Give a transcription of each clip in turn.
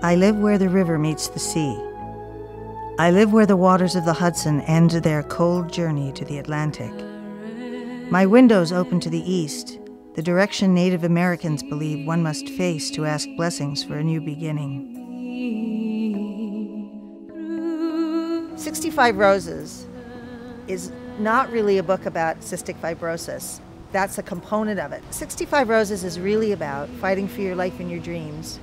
I live where the river meets the sea. I live where the waters of the Hudson end their cold journey to the Atlantic. My windows open to the east, the direction Native Americans believe one must face to ask blessings for a new beginning. 65 Roses is not really a book about cystic fibrosis. That's a component of it. 65 Roses is really about fighting for your life and your dreams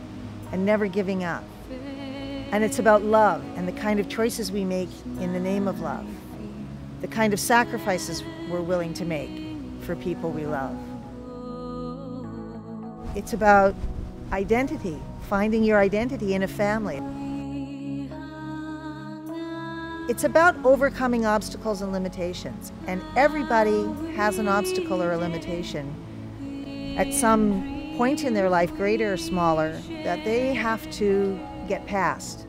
and never giving up. And it's about love and the kind of choices we make in the name of love, the kind of sacrifices we're willing to make for people we love. It's about identity, finding your identity in a family. It's about overcoming obstacles and limitations, and everybody has an obstacle or a limitation at some point in their life, greater or smaller, that they have to get past.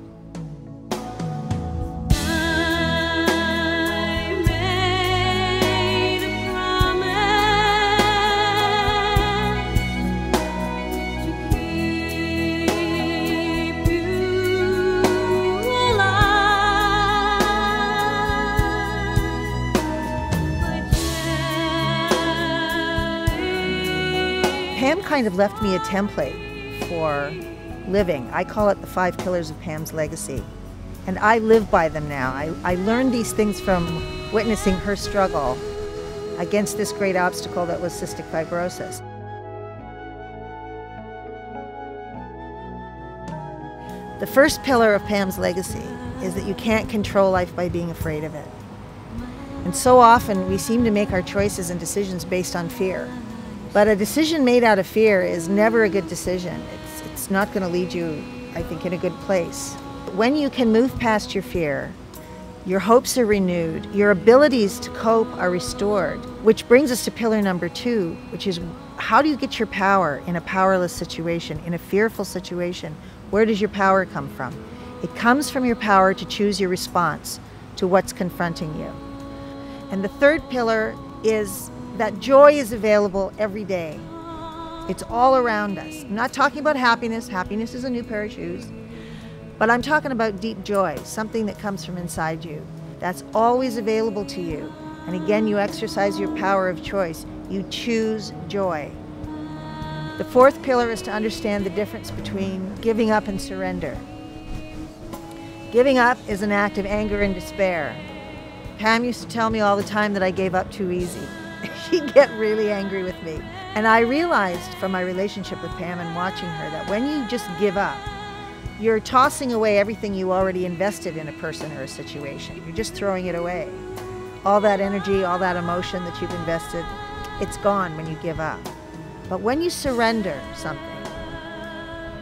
Pam kind of left me a template for living. I call it the 5 pillars of Pam's legacy. And I live by them now. I learned these things from witnessing her struggle against this great obstacle that was cystic fibrosis. The first pillar of Pam's legacy is that you can't control life by being afraid of it. And so often we seem to make our choices and decisions based on fear. But a decision made out of fear is never a good decision. It's not going to lead you, I think, in a good place. When you can move past your fear, your hopes are renewed, your abilities to cope are restored, which brings us to pillar number 2, which is how do you get your power in a powerless situation, in a fearful situation? Where does your power come from? It comes from your power to choose your response to what's confronting you. And the third pillar is that joy is available every day. It's all around us. I'm not talking about happiness. Happiness is a new pair of shoes. But I'm talking about deep joy, something that comes from inside you. That's always available to you. And again, you exercise your power of choice. You choose joy. The fourth pillar is to understand the difference between giving up and surrender. Giving up is an act of anger and despair. Pam used to tell me all the time that I gave up too easy. She'd get really angry with me. And I realized from my relationship with Pam and watching her that when you just give up, you're tossing away everything you already invested in a person or a situation. You're just throwing it away. All that energy, all that emotion that you've invested, it's gone when you give up. But when you surrender something,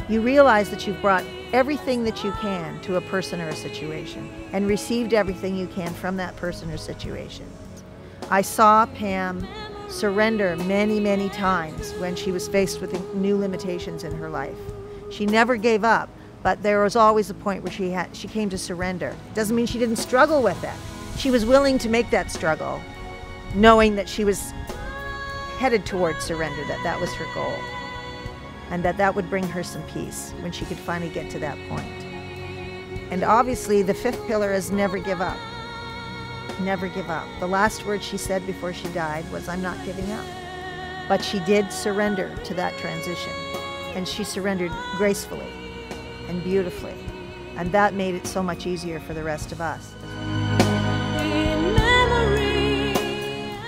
you realize that you've brought everything that you can to a person or a situation and received everything you can from that person or situation. I saw Pam surrender many, many times when she was faced with new limitations in her life. She never gave up, but there was always a point where she came to surrender. It doesn't mean she didn't struggle with it. She was willing to make that struggle, knowing that she was headed towards surrender, that that was her goal, and that that would bring her some peace when she could finally get to that point. And obviously, the fifth pillar is never give up. Never give up. The last word she said before she died was, "I'm not giving up." But she did surrender to that transition, and she surrendered gracefully and beautifully, and that made it so much easier for the rest of us.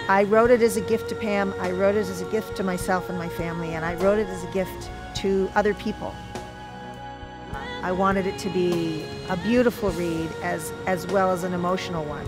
I wrote it as a gift to Pam, I wrote it as a gift to myself and my family, and I wrote it as a gift to other people. I wanted it to be a beautiful read as well as an emotional one.